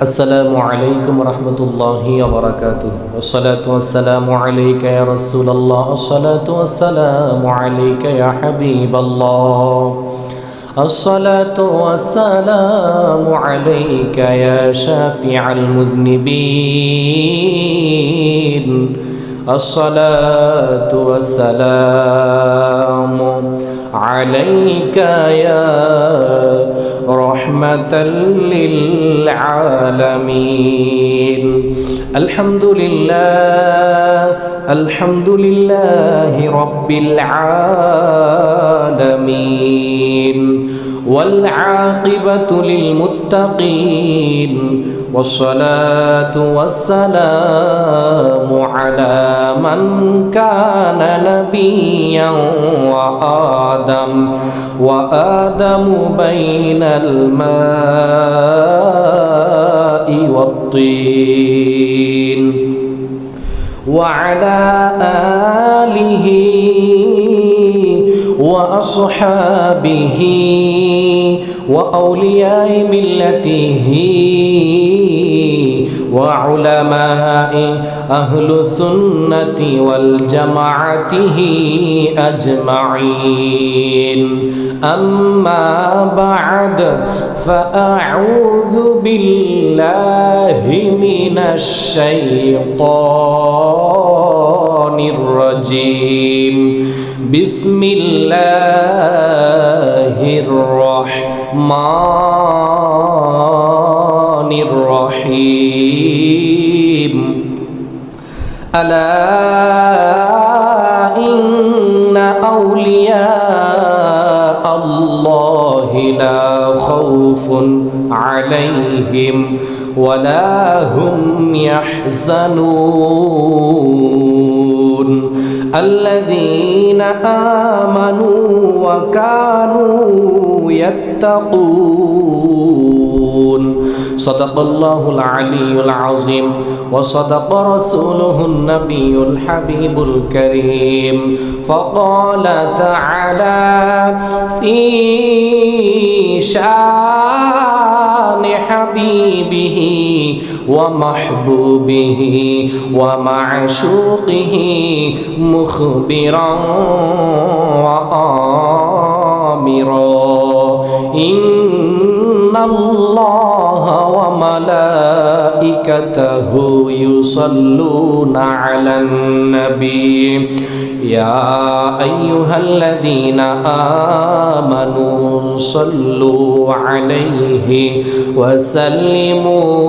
السلام عليكم ورحمة الله وبركاته والصلاة والسلام عليك يا رسول الله الصلاة والسلام عليك يا حبيب الله الصلاة والسلام عليك يا شافع المذنبين الصلاة والسلام عليك يا رحمة للعالمين الحمد لله رب العالمين والعاقبة للمتقين والصلاة والسلام على من كان نبيا وآدم بين الماء والطين وعلى آله وأصحابه وأولياء ملته وعلماء أهل السنة والجماعة أجمعين أما بعد فأعوذ بالله من الشيطان الرجيم بسم الله الرحمن الرحيم ألا إن أولياء الله لا خوف عليهم ولا هم يحزنون الذين آمنوا وكانوا يتقون صدق الله العلي العظيم وصدق رسوله النبي الحبيب الكريم فقال تعالى في شان حبيبه ومحبوبه ومعشوقه مخبرا وآمرا إن الله وملائكته يصلون على النبي يا أيها الذين آمنوا صلوا عليه وسلموا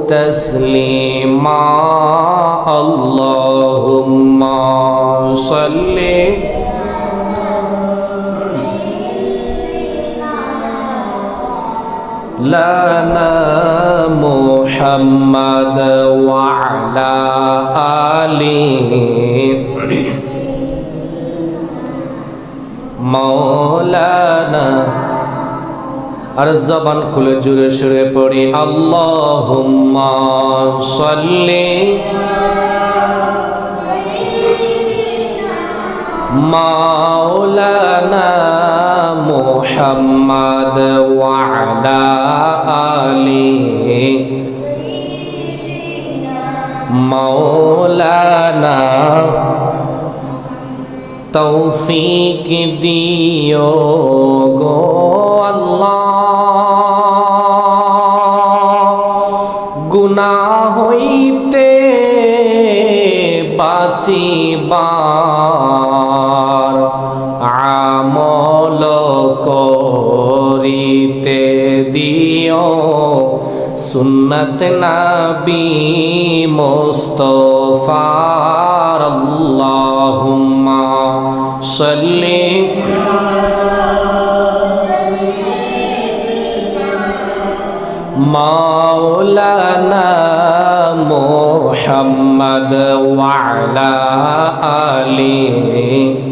تسليما اللهم صل لنا محمد وعلى آله مولانا আর জবান খুলে জোরে সুরে পড়ি আল্লাহুম্মা সাল্লি মাওলানা মুহাম্মদ ওয়া আলা আলিহি মাওলানা তৌফিক দিও গো আল্লাহ গুনাহ হইতে বাঁচিবার আমল করিতে দিও সুন্নত নবী মুস্তাফার আল্লাহুম্মা সাল্লি মাওলানা মুহাম্মদ ওয়া আলা আলিহি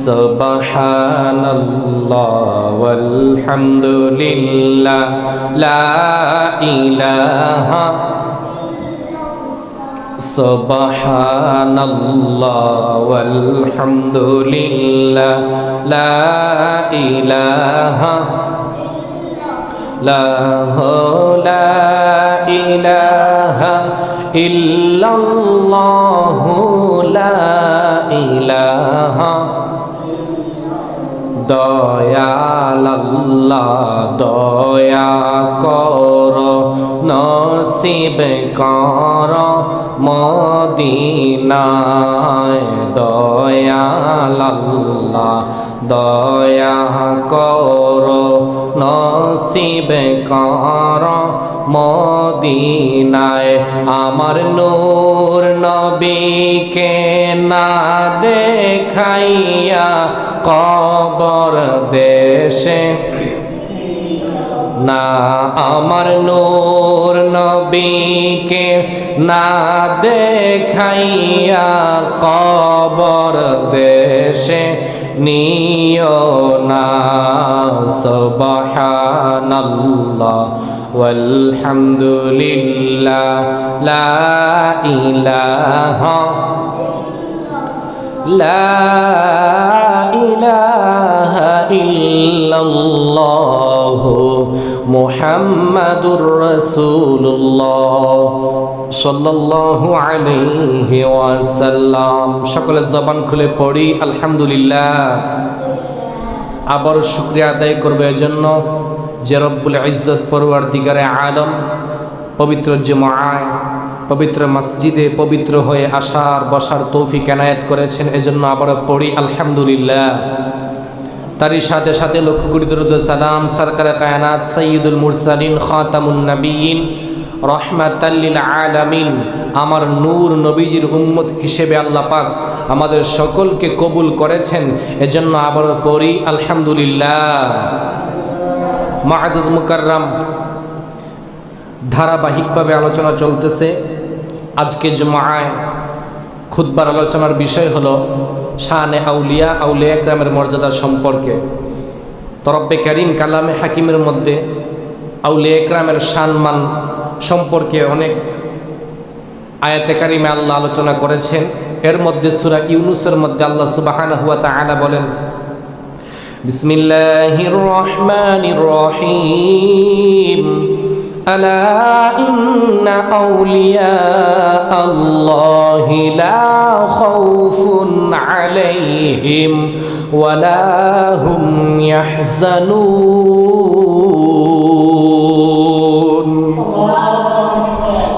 সুবহানাল্লাহ ওয়ালহামদুলিল্লাহ লা ইলাহা সুবহানাল্লাহ ওয়ালহামদুলিল্লাহ লা ইলাহা লা ইলাহা ইল্লাল্লাহু লা ইলাহা দয়াল আল্লাহ দয়া কর নসিব কর মদিনায় দয়াল আল্লাহ দয়া কর নসিব কর মদিনায় আমার নূর নবীকে না দেখাইয়া কবর দেশে না আমার নূর নবীকে না দেখাইয়া কবর দেশে নিও না সুবহানাল্লাহ ওয়ালহামদুলিল্লাহ লা ইলাহা লা ইলাহা ইল্লাল্লাহু মুহাম্মাদুর রাসূলুল্লাহ সাল্লাল্লাহু আলাইহি ওয়াসাল্লাম। সকলে জবান খুলে পড়ি আলহামদুলিল্লাহ। আবার শুকরিয়া আদায় করবে এজন্য যে রব্বুল ইজ্জত পরওয়ারদিগারে আলম পবিত্র জুমআয় পবিত্র মসজিদে পবিত্র হয়ে আসার বসার তৌফিক এনায়েত করেছেন, এজন্য আবারও পড়ি আলহামদুলিল্লাহ। তারই সাথে সাথে লক্ষ কোটি দরুদ ও সালাম সরকারে কায়নাত সাইয়্যিদুল মুরসালিন খাতামুন নবিয়্যিন রহমাতাল লিল আলামিন আমার নূর নবীজির উম্মত হিসেবে আল্লাহ পাক আমাদের সকলকে কবুল করেছেন, এজন্য আবারও পড়ি আলহামদুলিল্লাহ। মুআজ্জাজ মুকাররম, ধারাবাহিকভাবে আলোচনা চলতেছে। আজকে জুমআয় খুতবার আলোচনার বিষয় হলো শানে আউলিয়া আউলিয়া একরামের মর্যাদা সম্পর্কে। তো রব্বে কারীম কালামে হাকিমের মধ্যে আউলিয়া একরামের শানমান সম্পর্কে অনেক আয়াতে কারিমে আল্লাহ আলোচনা করেছেন। এর মধ্যে সূরা ইউনূসের মধ্যে আল্লাহ সুবহানাহু ওয়া তাআলা বলেন, বিসমিল্লাহির রহমানির রহিম আলা ইন্না আউলিয়া আল্লাহি লা খাউফুন আলাইহিম ওয়ালা হুম ইয়াহজানুন।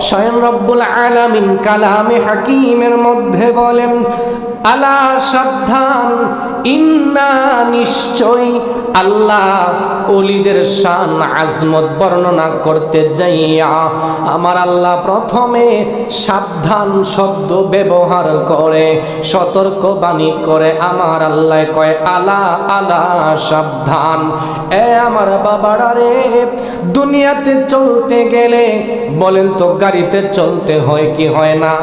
স্বয়ং রব্বুল আলামিন কালামে হাকিমের মধ্যে বলেন, আলা সাবধান, ইন্না নিশ্চয় আল্লাহ ওলিদের শান আজমত বর্ণনা করতে যাইয়া আমার আল্লাহ প্রথমে সাবধান শব্দ ব্যবহার করে সতর্ক বাণী করে। আমার আল্লাহ কয় আলা আলা সাবধান। এ আমার বাবারা রে, দুনিয়াতে চলতে গেলে বলেন তো গাড়িতে চলতে হয় কি হয় না?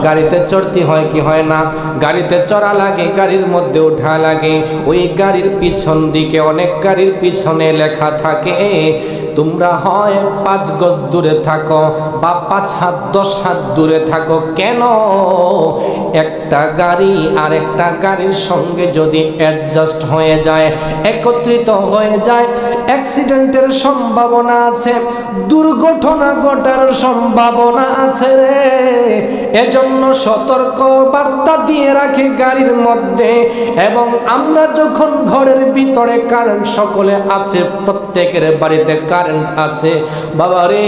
গাড়িতে চড়তে হয় কি হয় না? গাড়িতে চড়া লাগে, গাড়ির মধ্যে ওঠা লাগে। ওই গাড়ির পিছন দিকে অনেক গাড়ির পিছনে লেখা থাকে, তোমরা হয় 5 গজ দূরে থাকো বা 5 হাত 10 হাত দূরে থাকো। কেন? একটা গাড়ি আরেকটা গাড়ির সঙ্গে যদি অ্যাডজাস্ট হয়ে যায়, একত্রিত হয়ে যায়, অ্যাক্সিডেন্টের সম্ভাবনা আছে, দুর্ঘটনা ঘটার সম্ভাবনা আছে রে। এজন্য সতর্ক বার্তা দিয়ে রাখে গাড়ির মধ্যে। এবং আমরা যখন ঘরের ভিতরে কারেন্ট সকলে আছে, প্রত্যেকের বাড়িতে কারেন্ট আছে বাবা রে,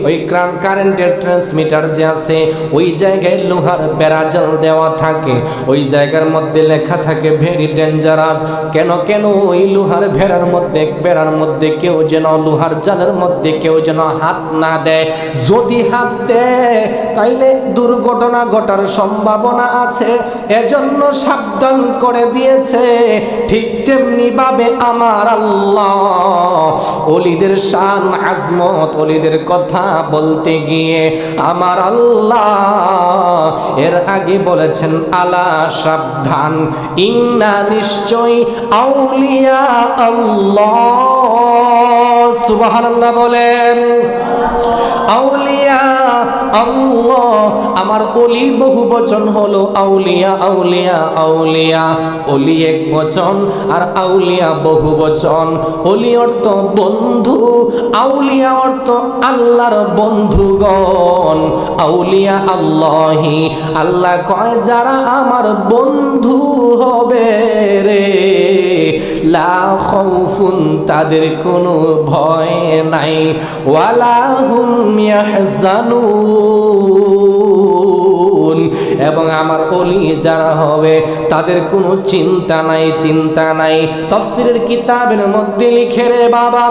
ওই কারেন্টের ট্রান্সমিটার যে আছে ওই জায়গায় লোহার বেড়াজাল দেওয়া থাকে, ওই জায়গার মধ্যে লেখা থাকে ভেরি ডেঞ্জারাস। কেন কেন? ওই লোহার বেড়ার মধ্যে কেউ যেন লোহার জালের মধ্যে কেউ যেন হাত না দেয়। যদি হাত দেয় তাইলে দুর্ঘটনা ঘটার সম্ভাবনা আছে, এজন্য সাবধান করে দিয়েছে। ঠিক তেমনি ভাবে আমার আল্লাহ ওলিদের শান আজমত, ওলিদের কথা বলতে গিয়ে আমার আল্লাহ এর আগে বলেছেন আলা সাবধান, ইন্না নিশ্চয় আউলিয়া আল্লাহ। সুবহানাল্লাহ বলেন। আউলিয়া আল্লাহ। আমার অলির বহু বচন হলো আউলিয়া আউলিয়া আউলিয়া। অলি এক বচন আর আউলিয়া বহু বচন। অলি অর্থ বন্ধু, আউলিয়া অর্থ আল্লাহর বন্ধুগণ। আউলিয়া আল্লাহি, আল্লাহ কয় যারা আমার বন্ধু হবে রে, লা খাউফুন, তাদের কোনো ভয় নাই, ওয়ালা হুম ইয়াহজানুন, এবং আমার ওলি যারা হবে তাদের কোনো চিন্তা নাই, চিন্তা নাই। তাফসীরের কিতাবের মধ্যে লিখে রে বাবা,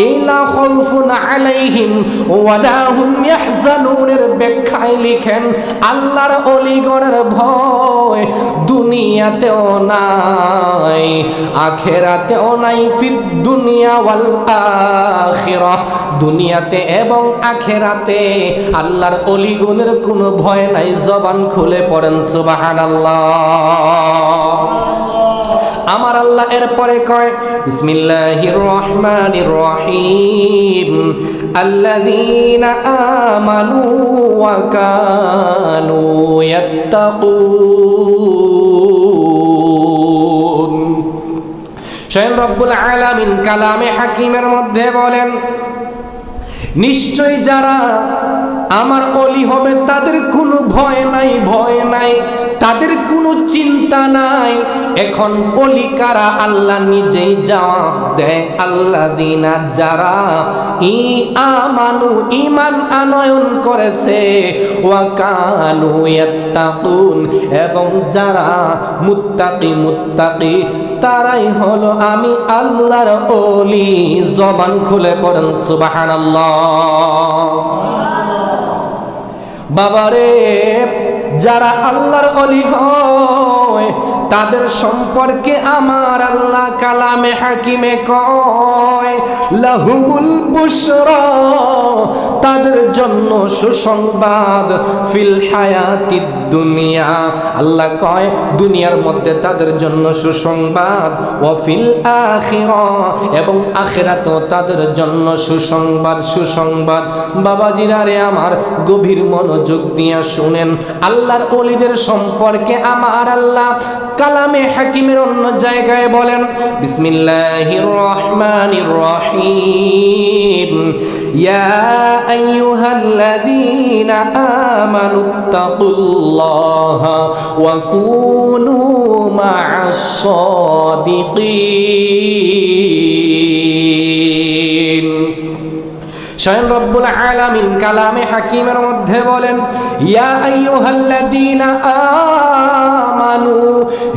এই লা খাউফুন আলাইহিম ওয়ালা হুম ইয়াহজানুনের ব্যাখ্যায় লিখেন আল্লাহর ওলিগণের ভয় দুনিয়াতেও নাই, আখিরাতেও নাই। ফিদ দুনিয়া ওয়াল আখিরাহ, দুনিয়াতে এবং আখিরাতে আল্লাহর ওলিগণের কোনো ভয় নাই। জবান খুলে পড়েন সুবহানাল্লাহ। আমার আল্লাহ এরপরে কয় বিসমিল্লাহির রহমানির রহিম, আল্লাযীনা আমানু ওয়া কানু ইয়াত্তাকুন। স্বয়ং রব্বুল আলামিন কালামে হাকিমের মধ্যে বলেন, নিশ্চয় যারা আমার ওলি হবে তাদের কোনো ভয় নাই, ভয় নাই, তাদের কোনো চিন্তা নাই। এখন ওলি কারা? আল্লাহ নিজেই জবাব দেয়, আল্লাযীনা, যারা আমানু, ঈমান আনয়ন করেছে, ওয়া কানু ইয়াত্তাকুন, এবং যারা মুত্তাকি, মুত্তাকি তারাই হলো আমি আল্লাহর ওলি। জবান খুলে পড়েন সুবহানাল্লাহ। বাবারে, যারা আল্লাহর ওলি হয় তাদের সম্পর্কে আমার আল্লাহ কালামে হাকিমে কয়, লাহুমুল বুশরা, তাদের জন্য সুসংবাদ, ফিল হায়াতিদ দুনিয়া, আল্লাহ কয় দুনিয়ার মধ্যে তাদের জন্য সুসংবাদ, ওয়া ফিল আখিরাহ, এবং আখিরাতেও তাদের জন্য সুসংবাদ, সুসংবাদ। বাবাজিরা রে আমার, গভীর মনোযোগ দিয়ে শুনেন, আল্লাহর ওলিদের সম্পর্কে আমার আল্লাহ কালামে হাকিমের অন্য জায়গায় বলেন, বিসমিল্লাহির রহমানির রহিম, ইয়া আইয়ুহাল্লাযীনা আমানুত্তাকুল্লাহা ওয়া কুনু মা'আস সাদিকিন। স্বয়ং রব্বুল আলামিন কালামে হাকিমের মধ্যে বলেন, ইয়া আইয়ুহাল্লাযীনা আমানু,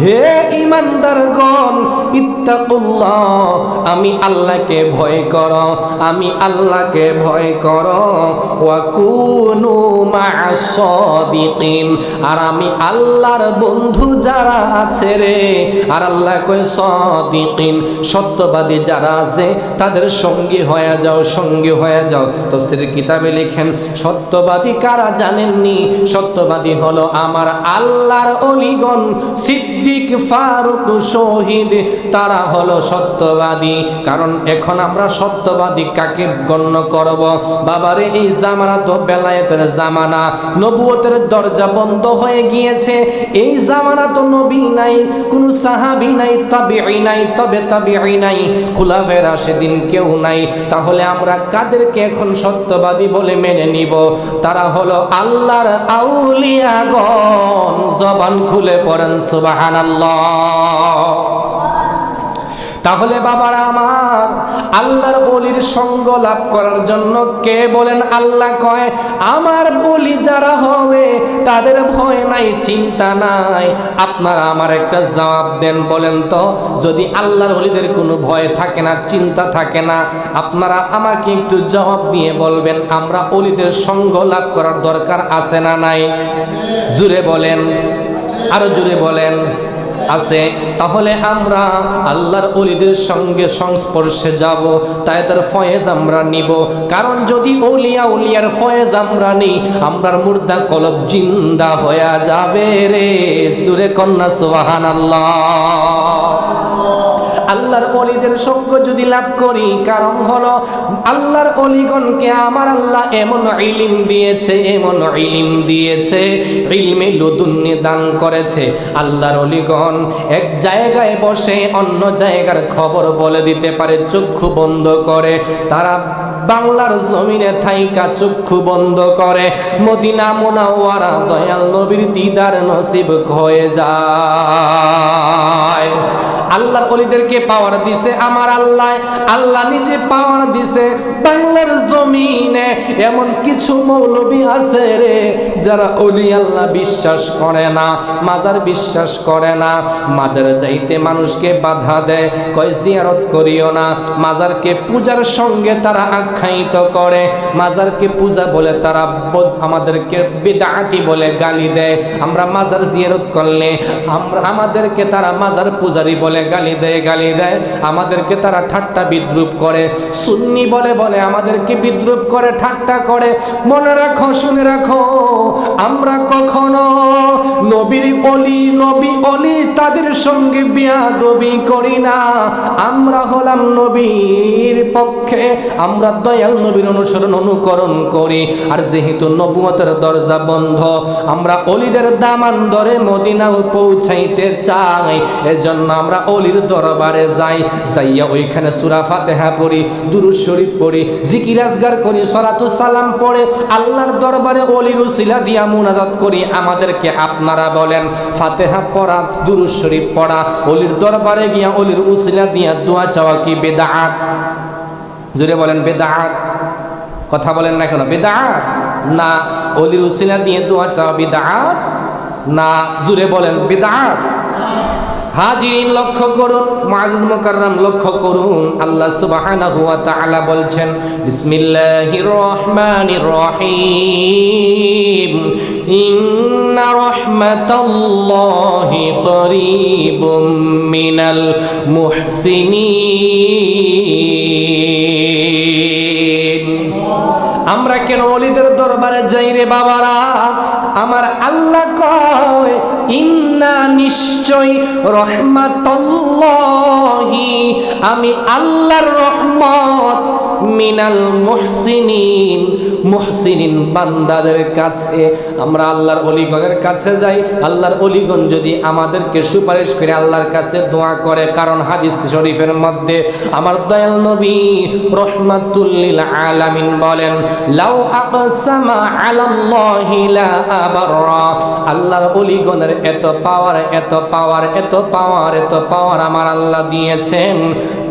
হে ঈমানদারগণ, ইত্তাকুল্লাহ, আমি আল্লাহকে ভয় করো, আমি আল্লাহকে ভয় করো, ওয়া কুনু মা'আস সাদিকিন, আর আমি আল্লাহর বন্ধু যারা আছে রে, আর আল্লাহ কয় সাদিকিন, সত্যবাদী যারা আছে তাদের সঙ্গী হয়ে যাও, সঙ্গী হয়ে যাও। তাফসীরের কিতাবে লিখেন, সত্যবাদী কারা জানেননি? সত্যবাদী হলো আমার আল্লাহর ওলিগণ, সিদ্দিক, ফারুক, শহীদ, তারা হলো সত্যবাদী। কারণ এখন আমরা সত্যবাদী কাকে গণ্য করব? বাবারে, এই জামানা তো বেলায়েতের জামানা, নবুয়তের দরজা বন্ধ হয়ে গিয়েছে। এই জামানা তো নবী নাই, কোন সাহাবী নাই, তাবিঈ নাই, তবে তাবিঈ নাই, খুলাফায়ে রাশিদিন কেউ নাই। তাহলে আমরা কাদেরকে এখন সত্যবাদী বলে মেনে নিব? তারা হলো আল্লাহর আউলিয়াগণ। জবান খুলে পড়েন সুবহানাল্লাহ। তাহলে বাবারা আমার, আল্লাহর ওলির সঙ্গ লাভ করার জন্য কে বলেন? আল্লাহ কয় আমার ওলি যারা হবে তাদের ভয় নাই, চিন্তা নাই। আপনারা আমার একটা জবাব দেন, বলেন তো, যদি আল্লাহর ওলিদের কোনো ভয় থাকে না, চিন্তা থাকে না, আপনারা আমাকে একটু জবাব দিয়ে বলবেন, আমরা ওলিদের সঙ্গ লাভ করার দরকার আছে না নাই? জোরে বলেন, আরো জোরে বলেন। আছে। তাহলে আমরা আল্লাহর ওলিদের সঙ্গে সংস্পর্শে যাব, তাই তার ফয়েজ আমরা নিব। কারণ যদি ওলিয়া উলিয়ার ফয়েজ আমরা নেই, আমরার মুর্দা কলব জিন্দা হয়ে যাবে রে। সূরা কন্যা সুবহানাল্লাহ। আল্লাহর ওলিদের সঙ্গ যদি লাভ করি, কারণ হলো আল্লাহর ওলিগণকে আমার আল্লাহ এমন ইলম দিয়েছে, এমন ইলম দিয়েছে, ইলমে লদুন্নি দান করেছে। আল্লাহর ওলিগণ এক জায়গায় বসে অন্য জায়গার খবর বলে দিতে পারে চক্ষু বন্ধ করে। তারা বাংলার জমিনে থাইকা চক্ষু বন্ধ করে মদিনা মুনাওয়ারা দয়াল নবীর দিদার নসিব হয়ে যায়। আল্লাহর ওলিদেরকে পাওয়ার দিছে আমার আল্লাহ, আল্লাহ নিজে পাওয়ার দিছে। বাংলার জমিনে এমন কিছু মৌলবী আছে রে যারা ওলি আল্লাহ বিশ্বাস করে না, মাজার বিশ্বাস করে না, মাজার যাইতে মানুষকে বাধা দেয়, কয় জিয়ারত করিও না। মাজারকে পূজার সঙ্গে তারা আখ্যায়িত করে, মাজারকে পূজা বলে তারা আমাদেরকে বিদআতি বলে গালি দেয়। আমরা মাজার জিয়ারত করলে আমাদেরকে তারা মাজার পূজারি বলে গালি দেয়, আমাদেরকে তারা ঠাট্টা বিদ্রুপ করে, সুন্নি বলে আমাদেরকে বিদ্রুপ করে, ঠাট্টা করে। মনে রাখো, শুনে রাখো, আমরা কখনো নবীর ওলি, নবী ওলি তাদের সঙ্গে বিয়াদবি করি না। আমরা হলাম নবীর পক্ষে, আমরা দয়াল নবীর অনুসরণ অনুকরণ করি। আর যেহেতু নবুয়তের দরজা বন্ধ, আমরা ওলিদের দামান ধরে মদিনাও পৌঁছাইতে চাই। এজন্য আমরা ওলির দরবারে যাইয়া ওইখানে সূরা ফাতিহা পড়ি, দুরূদ শরীফ পড়ি, জিকির আজগার করি, সালাতু সালাম পড়ে আল্লাহর দরবারে ওলির উসিলা দিয়া মুনাজাত করি। আমাদেরকে আপনারা বলেন ফাতিহা পড়া, দুরূদ শরীফ পড়া, ওলির দরবারে গিয়া ওলির উসিলা দিয়া দোয়া চাওয়া কি বিদআত? জোরে বলেন বিদআত। কথা বলেন না কেন? বিদআত না। ওলির উসিলা দিয়ে দোয়া চাওয়া বিদআত না। জোরে বলেন বিদআত। হাজিরিন লক্ষ্য করুন, মুআজ্জিজ মুকাররম লক্ষ্য করুন, আল্লাহ সুবহানাহু ওয়া তাআলা বলছেন বিসমিল্লাহির রহমানির রহিম ইন্না রাহমাতাল্লাহি করিবুম মিনাল মুহসিনিন। আমরা কেন ওলিদের দরবারে যাই রে বাবারা? আমার আল্লাহ কয় ইন্না নিশ্চয় রহমাতুল্লাহি, আমি আল্লাহর রহমত, মিনাল মুহসিনিন, মুহসিনিন বান্দাদের কাছে। আমরা আল্লাহর ওলিগণের কাছে যাই, আল্লাহর ওলিগণ যদি আমাদেরকে সুপারিশ করে আল্লাহর কাছে দোয়া করে। কারণ হাদিস শরীফের মধ্যে আমার দয়াল নবী রহমাতুল লিল আলামিন বলেন লাউ আকসামা আলাল্লাহি লা আবাররা। আল্লাহর ওলিগণের এত পাওয়ার, এত পাওয়ার, এত পাওয়ার, এত পাওয়ার আমার আল্লাহ দিয়েছেন।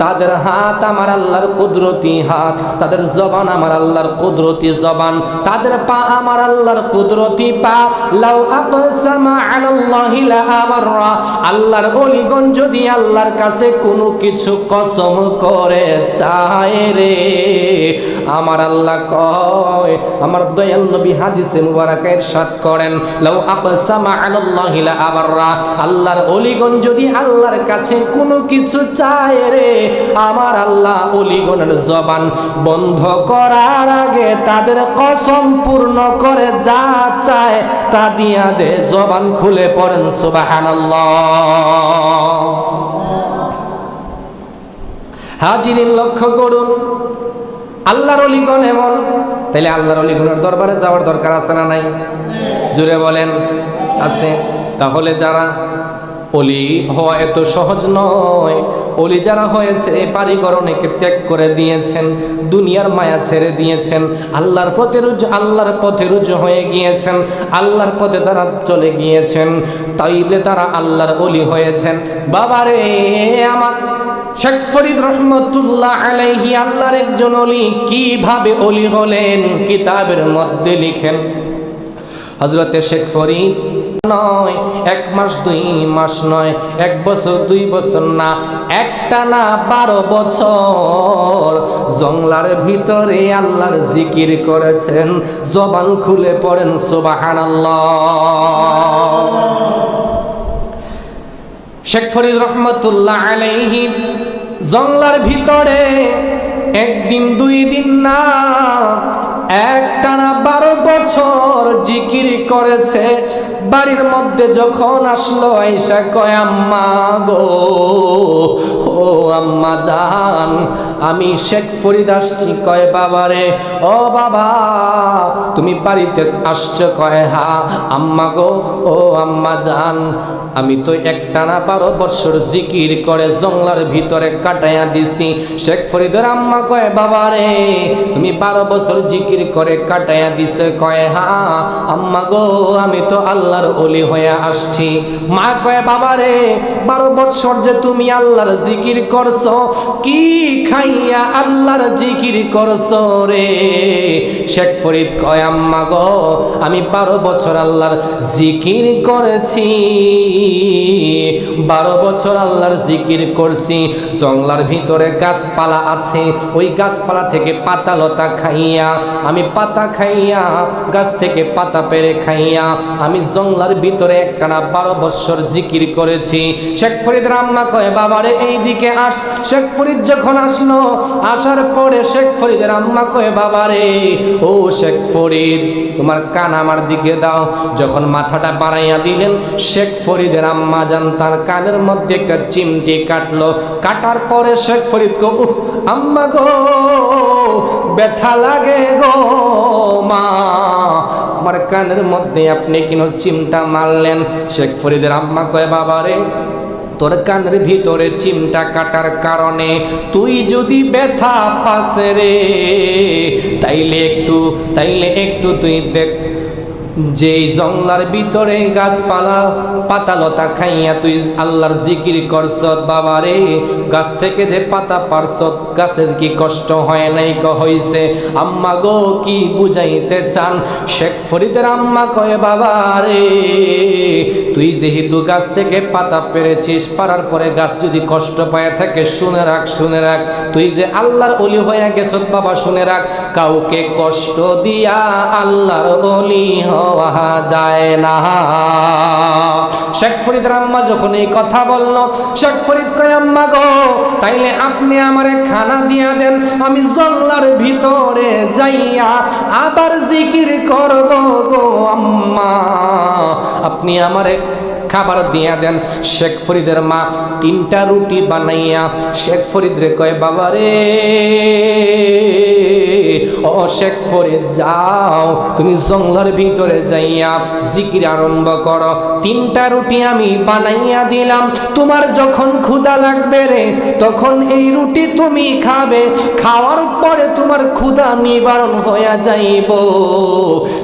তাদের হাত আমার আল্লাহর কুদরতি হাত, তাদের জবান আমার আল্লাহর কুদরতি জবান, তাদের পা আমার আল্লাহর কুদরতি পা। লাউ আকসামা আলাল্লাহি লা আবাররা। আল্লাহর ওলিগণ যদি আল্লাহর কাছে কোনো কিছু কসম করে চায় রে, আমার আল্লাহ কয়, আমার দয়াল নবী হাদিসে মুবারাকা ইরশাদ করেন লাউ আকসামা আলাল্লাহি লা আবাররা। আল্লাহর ওলিগণ যদি আল্লাহর কাছে কোনো কিছু চায় রে, আমার আল্লাহ ওলিগণের জবান বন্ধ করার আগে তাদের কসম পূর্ণ করে যা চায় তা দিয়া দে। জবান খুলে পড়েন সুবহানাল্লাহ। হাজিরিন লক্ষ্য করুন, আল্লাহর ওলিগণ এমন। তাইলে আল্লাহর ওলিগণের দরবারে যাওয়ার দরকার আছে না নাই? জুড়ে বলেন আছে। তাহলে যারা ওলি হওয়া এত সহজ নয়। ওলি যারা হয়েছে বাড়িঘর অনেকে ত্যাগ করে দিয়েছেন, দুনিয়ার মায়া ছেড়ে দিয়েছেন, আল্লাহর পথে রুজু হয়ে গিয়েছেন, আল্লাহর পথে তারা চলে গিয়েছেন, তাইলে তারা আল্লাহর ওলি হয়েছেন। বাবারে আমার শেখ ফরিদ রহমতুল্লাহ আলাইহি আল্লাহর একজন ওলি। কিভাবে ওলি হলেন কিতাবের মধ্যে লিখেন। হযরতে শেখ ফরিদ নয় 1 মাস 2 মাস নয়, 1 বছর 2 বছর না, একটা না 12 বছর জঙ্গলার ভিতরে আল্লাহর জিকির করেছেন। জবান খুলে পড়েন সুবহানাল্লাহ। শেখ ফরিদ রহমতুল্লাহ আলাইহি জঙ্গলার ভিতরে 1 দিন 2 দিন না একটানা 12 বছর জিকির করেছে। বাড়ির মধ্যে যখন আসলো আয়েশা কয় আম্মা গো, ও আম্মা জান, আমি শেখ ফরিদ আসছি। কয় বাবা রে, ও বাবা তুমি বাড়িতে আসছো? কয় হা। আম্মা গো, ও আম্মা জান, আমি তো একটানা 12 বছর জিকির করে জঙ্গলার ভিতরে কাটাইয়া দিছি। শেখ ফরিদের আম্মা কয় বাবা রে, তুমি 12 বছর জিকির করে কাটাইয়া দিছে? কয় হা। আম্মা গো, আমি তো আল্লাহর ওলি হয়ে আসছি। মা কয় বাবা রে, 12 বছর যে তুমি আল্লাহর জিকির করছো, কি খাইয়া আল্লাহর জিকির করছো রে? শেখ ফরিদ কয় আম্মা গো, আমি 12 বছর আল্লাহর জিকির করেছি। 12 বছর আল্লাহর জিকির করছি। জঙ্গলার ভিতরে গাছপালা আছে, ওই গাছপালা থেকে পাতা লতা খাইয়া, আমি পাতা খাইয়া, গাছ থেকে পাতা পেরে খাইয়া, আমি জঙ্গলার ভিতরে একটানা 12 বছর জিকির করেছি। শেখ ফরিদের আম্মা কয় বাবারে এইদিকে আস। শেখ ফরিদ যখন আসলো, আসার পরে শেখ ফরিদের আম্মা কয় বাবারে, ও শেখ ফরিদ তোমার কান আমার দিকে দাও। যখন মাথাটা বাড়াইয়া দিলেন, শেখ ফরিদের আম্মা জান তার কানের মধ্যে একটা চিমটি কাটলো। কাটার পরে শেখ ফরিদ কো, আম্মা গো ব্যথা লাগে গো মা, আমার কানের মধ্যে আপনি কেন চিমটা মারলেন? শেখ ফরিদের আম্মা কয় বাবারে, তোর কানের ভিতরে চিমটা কাটার কারণে তুই যদি ব্যথা পাস রে, তাইলে একটু তুই দেখ, যেই জঙ্গলার ভিতরে গাছপালা পাতালতা খাইয়া তুই আল্লাহর জিকির করছত বাবারে, গাছ থেকে যে পাতা পারছত, গাছের কি কষ্ট হয় নাই? হইছে। আম্মা গো কি বুঝাইতে চান? শেখ ফরিদের আম্মা কয় বাবারে, তুই যেহেতু গাছ থেকে পাতা পেরেছিস, পারার পরে গাছ যদি কষ্ট পায় থাকে, শুনে রাখ, শুনে রাখ, তুই যে আল্লাহর ওলি হয়ে গেছত বাবা, শুনে রাখ, কাউকে কষ্ট দিয়া আল্লাহর ওলি হওয়া যায় না। শেখ ফরিদের আম্মা যখন এই কথা বলল, শেখ ফরিদ কয় আম্মা গো, তাইলে আপনি আমারে খানা দিয়া দেন, আমি জঙ্গলার ভিতরে যাইয়া আবার জিকির করব গো আম্মা, আপনি আমারে খাবার দিয়া দেন। শেখ ফরিদের মা 3টা রুটি বানাইয়া শেখ ফরিদ রে কয় বাবারে, ও শেখ ফরিদ যাও, তুমি জঙ্গলার ভিতরে যাইয়া জিকির আরম্ভ করো। 3টা রুটি আমি বানাইয়া দিলাম, তোমার যখন ক্ষুধা লাগবে রে, তখন এই রুটি তুমি খাবে, খাওয়ার পরে তোমার ক্ষুধা নিবারণ হয়ে যাইব।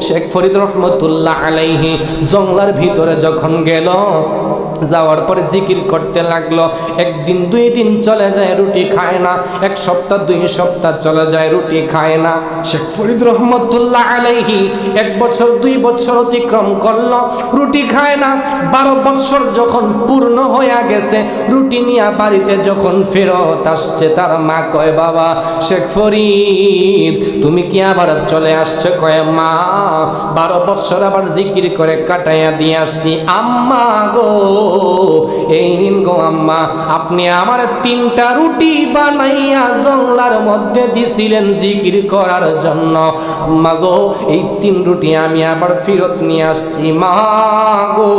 শেখ ফরিদ রহমতুল্লাহ আলাইহি জঙ্গলার ভিতরে যখন গেল, যাওয়ার পরে জিকির করতে লাগলো। 1 দিন 2 দিন চলে যায়, রুটি খায় না। 1 সপ্তাহ 2 সপ্তাহ চলে যায়, রুটি খায় না। শেখ ফরিদ রহমতুল্লাহ আলাইহি 1 বছর 2 বছর অতিক্রম করলো, রুটি খায় না। 12 বছর যখন পূর্ণ হয়ে গেছে, রুটি নিয়ে বাড়িতে যখন ফেরত আসছে, তার মা কয় বাবা শেখ ফরিদ তুমি কি আবার চলে আসছো? কয় মা 12 বছর আবার জিকির করে কাটাইয়া দিয়ে আসছি। আম্মা গো, এই নিন গো আম্মা, আপনি আমার 3টা রুটি বানাইয়া জঙ্গলার মধ্যে দিছিলেন জিকির করার জন্য। আম্মা গো, এই 3 রুটি আমি আবার ফেরত নিয়ে আসছি। মা গো,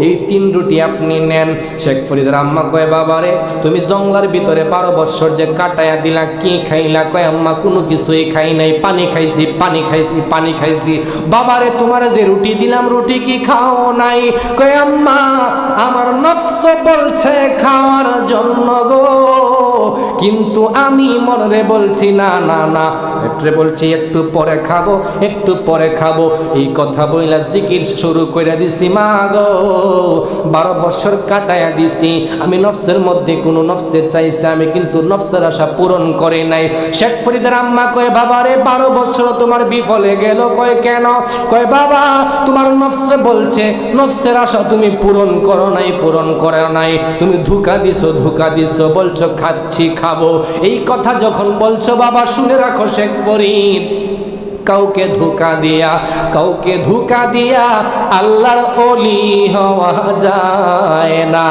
এই 3 রুটি আপনি নেন। শেখ ফরিদের আম্মা কয় বাবারে, তুমি জঙ্গলার ভিতরে 12 বছর যে কাটাইয়া দিলা, কি খাইলা? কয় আম্মা কোনো কিছুই খাই নাই, পানি খাইছি, পানি খাইছি, পানি খাইছি। বাবারে তোমার যে রুটি দিলাম, রুটি কি খাও নাই? কয় আম্মা আমার নফস বলছে খাওয়ার জন্য গো, কিন্তু আমি মনে বলছি না না না, একটু বলছি একটু পরে খাবো, একটু পরে খাবো। এই কথা বইলা জিকির শুরু করে দিছি। মা গো 12 বছর কাটাইয়া দিছি, আমি নফসের মধ্যে কোনো নফসের চাইছে, আমি কিন্তু নফসের আশা পূরণ করে নাই। শেখ ফরিদের আম্মা কয় বাবারে 12 বছর তোমার বিফলে গেল। কয় কেন? কয় বাবা তোমার নফস বলছে, নফসের আশা তুমি পূরণ করো নাই, পূরণ করো নাই, তুমি ধোঁকা দিছো, ধোঁকা দিছো, বলছো খাচ্ছি খাবো। এই কথা যখন বলছো বাবা, শুনে রাখো শেখ ফরিদ, কাউকে ধোঁকা দিয়া আল্লাহর ওলি হওয়া যায় না।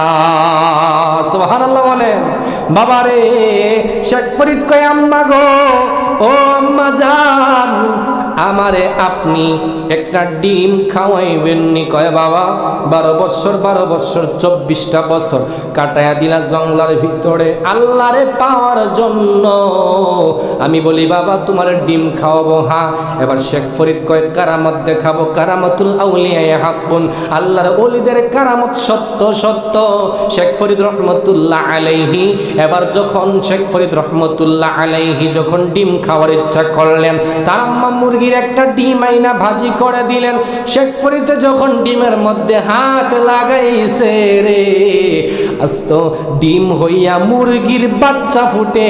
সুবহানাল্লাহ বলেন। বাবারে শেখ ফরিদ কয় আম্মা গো ও আম্মা জান, আমারে আপনি একটা ডিম খাওয়াইবেননি? কয় বাবা 12 বছর 24টা বছর কাটায়া দিলা জঙ্গলার ভিতরে আল্লাহরে পাওয়ার জন্য। আমি বলি বাবা তোমার ডিম খাওয়াবো। হ্যাঁ। এবার শেখ ফরিদ কয় কারামত দেখাবো। কারামতুল আউলিয়া হাক্কুন, আল্লাহর ওলিদের কারামত সত্য সত্য। শেখ ফরিদ রহমতুল্লাহ আলাইহি এবার যখন শেখ ফরিদ রহমতুল্লাহ আলাইহি যখন ডিম খাওয়ার ইচ্ছা করলেন, তার আম্মা মুরগির একটা ডিম আইনা ভাজি করে দিলেন। শেখ ফরিদ যখন ডিমের মধ্যে হাত লাগাইছে রে, আস্ত ডিম হইয়া মুরগির বাচ্চা ফুটে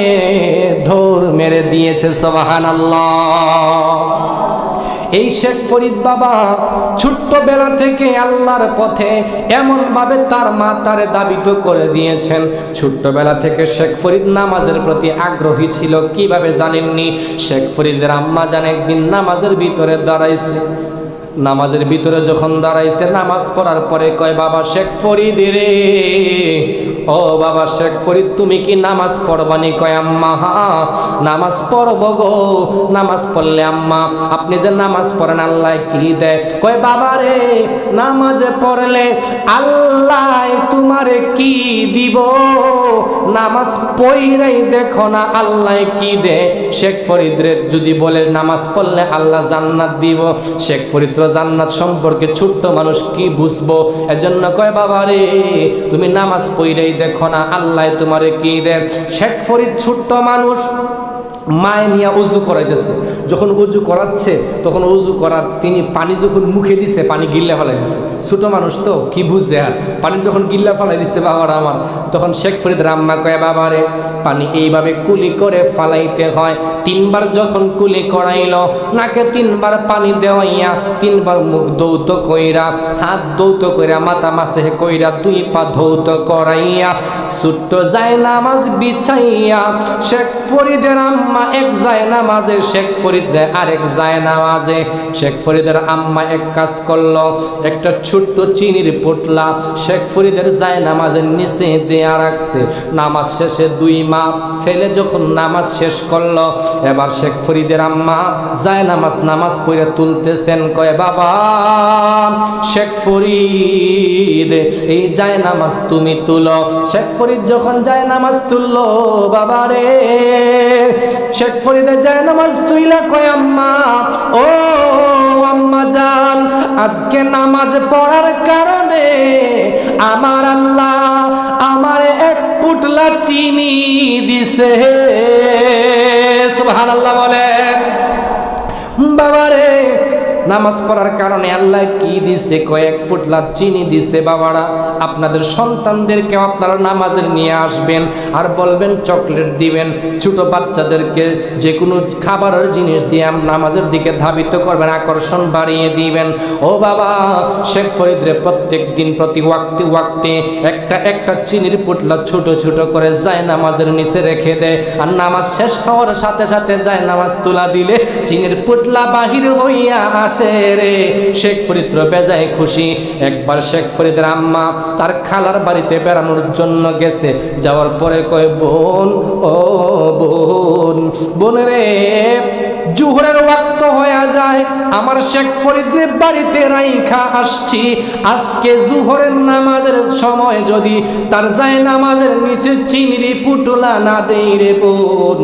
ধর মেরে দিয়েছে। সুবহানাল্লাহ। এই শেখ ফরিদ বাবা ছোট্টবেলা থেকে আল্লাহর পথে এমনভাবে তার মা তারে দাবিত করে দিয়েছেন। ছোট্টবেলা থেকে শেখ ফরিদ নামাজের প্রতি আগ্রহী ছিল। কিভাবে জানেননি? শেখ ফরিদের আম্মা জান একদিন নামাজের ভিতরে দাঁড়াইছে। নামাজের ভিতরে যখন দাঁড়াইছে, নামাজ পড়ার পরে কয় বাবা শেখ ফরিদ রে, ও বাবা শেখ ফরিদ তুমি কি নামাজ পড়বানি? কয় আম্মা হ্যাঁ নামাজ পড়ব গো। নামাজ পড়লে আম্মা আপনি যে নামাজ পড়েন আল্লাহ কি দেয়? কয় বাবা রে নামাজে পড়লে আল্লাহ তোমারে কি দিব? নামাজ পড়াই দেখো না আল্লাহ কি দেয়। শেখ ফরিদ রে যদি বলে নামাজ পড়লে আল্লাহ জান্নাত দিব, শেখ ফরিদ জান্নাত সম্পর্কে ছোট্ট মানুষ কি বুঝবো? এজন্য কয় বাবা রে তুমি নামাজ পড়াই দেখো না আল্লাহ তোমারে কি দেয়। শেখ ফরিদ ছোট্ট মানুষ, মায়ে নিয়ে উজু করাইতেছে। যখন উজু করাচ্ছে তখন উজু করার তিনি পানি যখন মুখে দিছে পানি গিল্লা ফেলাই দিছে। ছোট মানুষ তো কি বুঝে, আর পানি যখন গিল্লা ফেলাই দিচ্ছে বাবারা আমার, তখন শেখ ফরিদের আম্মা কয় বাবারে পানি এইভাবে কুলি করে ফালাইতে হয়। 3 বার যখন কুলি করাইল, নাকে 3 বার পানি দেওয়াইয়া 3 বার মুখ দৌত কইরা, হাত দৌত কইরা, মাথা মাসে কইরা, 2 পা ধৌত করাইয়া, ছোট্ট যায় নামাজ বিছাইয়া শেখ ফরিদের আম্মা এক যায় নামাজে, শেখ ফরিদের আরেক যায় নামাজে। শেখ ফরিদের আম্মা এক কাজ করলো, একটা ছোট্ট চিনির পোটলা শেখ ফরিদের যায় নামাজের নিচে দেয়া রাখছে। নামাজ শেষে 2 মা ছেলে যখন নামাজ শেষ করলো, এবার শেখ ফরিদের আম্মা যায় নামাজ পড়ে তুলতেছেন। কয় বাবা শেখ ফরিদ এই যায় নামাজ তুমি তুলো। শেখ ফরিদ যখন যায় নামাজ তুললো, বাবা রে শেখ ফরিদে যায় নামাজ তুইলা কয় আম্মা, ও আম্মা জান আজকে নামাজ পড়ার কারণে আমার আল্লাহ আমার এক পুটলা চিনি দিছে। সুবহানাল্লাহ বলে। বাবারে নামাজ পড়ার কারণে আল্লাহ কি দিছে? কয়েক পুটলা চিনি দিছে। বাবারা আপনাদের সন্তানদেরকে আপনারা নামাজের নিয়ে আসবেন আর বলবেন চকলেট দিবেন। ছোট বাচ্চাদেরকে যে কোনো খাবারের জিনিস দিয়ে নামাজের দিকে ধাবিত করবেন, আকর্ষণ বাড়িয়ে দিবেন। ও বাবা শেখ ফরিদরে প্রত্যেক দিন প্রতি ওয়াক্তে একটা চিনির পুটলা ছোট ছোট করে যায় নামাজের নিচে রেখে দেয়। আর নামাজ শেষ হওয়ার সাথে সাথে যায় নামাজ তোলা দিলে চিনির পুটলা বাহির হইয়া আসে রে। শেখ ফরিদ বেজায় খুশি। একবার শেখ ফরিদের আম্মা তার খালার বাড়িতে বেড়ানোর জন্য গেছে। যাওয়ার পরে কয় বোন, ও বোন রে জোহরের ওয়াক্ত হয়ে যায়, আমার শেখ ফরিদের বাড়িতে রাইখা আসছি। আজকে জোহরের নামাজের সময় যদি তার যায় নামাজের নিচে চিনির পুটলা না দেই রে বোন,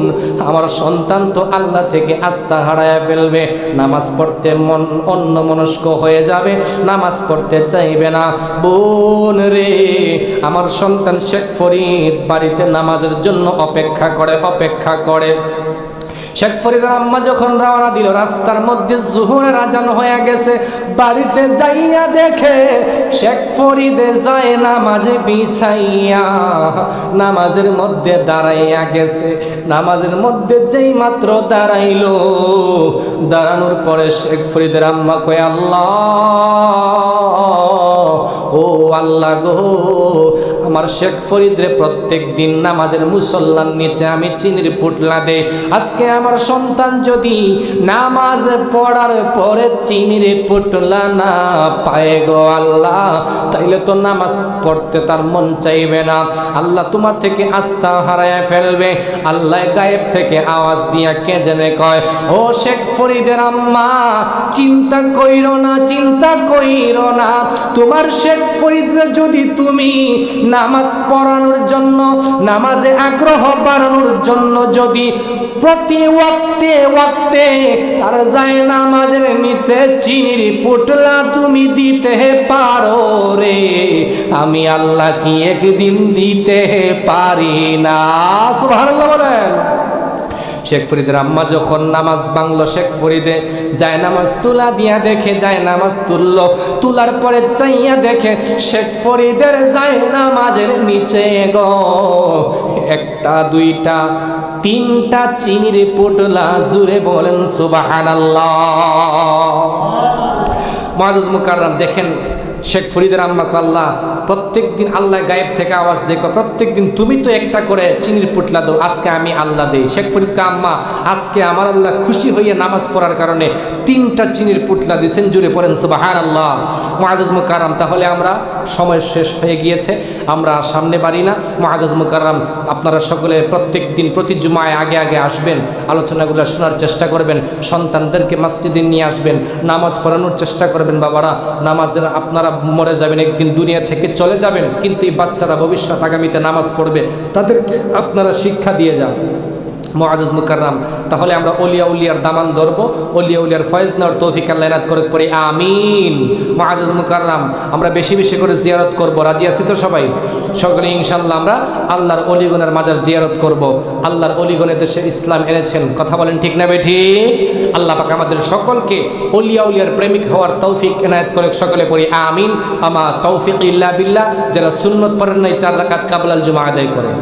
আমার সন্তান তো আল্লাহ থেকে আস্থা হারায় ফেলবে, নামাজ পড়তে মন অন্যমনস্ক হয়ে যাবে, নামাজ পড়তে চাইবে না। বোন রে আমার সন্তান শেখ ফরিদ বাড়িতে নামাজের জন্য অপেক্ষা করে। শেখ ফরিদের আম্মা যখন রওনা দিল, রাস্তার মধ্যে জোহরের আজান হয়ে গেছে। বাড়িতে যাইয়া দেখে শেখ ফরিদে যায় নামাজে বিছাইয়া নামাজের মধ্যে দাঁড়াইয়া গেছে। নামাজের মধ্যে যেই মাত্র দাঁড়াইলো, দাঁড়ানোর পরে শেখ ফরিদের আম্মা কয় আল্লাহ ও আল্লাহ গো, আমার শেখ ফরিদরে প্রত্যেক দিন নামাজের মুসল্লার নিচে আমি চিনির পুটলা দেই। আজকে আমার সন্তান যদি নামাজ পড়ার পরে চিনির পুটলা না পায় গো আল্লাহ, তাইলে তো নামাজ পড়তে তার মন চাইবে না। আল্লাহ তোমার থেকে আস্থা হারায় ফেলবে। আল্লাহ গায়েব থেকে আওয়াজ দিয়া কে জেনে কয়, ও শেখ ফরিদের আম্মা, চিন্তা কইরো না, চিন্তা কইরো না। তোমার শেখ ফরিদরে যদি তুমি নামাজ পড়ানোর জন্য, নামাজে আগ্রহ বাড়ানোর জন্য যদি প্রতি ওয়াক্তে ওয়াক্তে তার যায় নামাজের নিচে চিনির পুটলা তুমি দিতে পারো রে, আমি আল্লাহ কি একদিন দিতে পারি না? সুবহানাল্লাহ বলেন। শেখ ফরিদের আম্মা যখন নামাজ ভাঙলো, শেখ ফরিদে যায় নামাজ তুলা দিয়া দেখে, যায় নামাজ তুললো, তুলার পরে চাইয়া দেখে শেখ ফরিদের যায় নামাজের নিচে গো একটা, দুইটা, তিনটা চিনির পুটলা। জুড়ে বলেন সুবহানাল্লাহ। মুআজ্জাজ মুকাররম দেখেন শেখ ফরিদের আম্মাকে আল্লাহ প্রত্যেক দিন আল্লাহ গায়েব থেকে আওয়াজ দেখো, প্রত্যেক দিন তুমি তো একটা করে চিনির পুটলা দাও, আজকে আমি আল্লাহ দেই। শেখ ফরিদকে আম্মা আজকে আমার আল্লাহ খুশি হইয়া নামাজ পড়ার কারণে তিনটা চিনির পুটলা দিয়েছেন। জুড়ে পড়েন সুবহানাল্লাহ। মুআজ্জাজ মুকাররম, তাহলে আমরা সময় শেষ হয়ে গিয়েছে, আমরা সামনে পারি না। মুআজ্জাজ মুকাররম, আপনারা সকলে প্রত্যেক দিন প্রতি জুমায় আগে আগে আসবেন, আলোচনাগুলো শোনার চেষ্টা করবেন, সন্তানদেরকে মসজিদে নিয়ে আসবেন, নামাজ পড়ানোর চেষ্টা করবেন। বাবারা, নামাজের আপনারা মরে যাবেন, একদিন দুনিয়া থেকে চলে যাবেন, কিন্তু এই বাচ্চারা ভবিষ্যৎ আগামীতে নামাজ পড়বে, তাদেরকে আপনারা শিক্ষা দিয়ে যান। মুআজ্জাজ মুকাররম, তাহলে আমরা ওলিয়া উলিয়ার দামান ধরবো, ওলিয়া উলিয়ার ফয়েজ নেওয়ার তৌফিক আল্লাহ এনায়েত করে পড়ি আমিন। মুআজ্জাজ মুকাররম, আমরা বেশি বেশি করে জিয়ারত করব, রাজি আছি তো সবাই? সকলে ইনশাআল্লাহ আমরা আল্লাহর অলিগণের মাজার জিয়ারত করব। আল্লাহর অলিগণের দেশে ইসলাম এনেছেন, কথা বলেন ঠিক না বেঠিক? আল্লাহ পাক আমাদের সকলকে ওলিয়া উলিয়ার প্রেমিক হওয়ার তৌফিক এনায়েত করে, সকলে পড়ি আমিন। আমা তৌফিক ইল্লা বিল্লাহ। যারা সুন্নত পড়েন নাই 4 রাকাত কাবলাল জুমা আদায় করেন।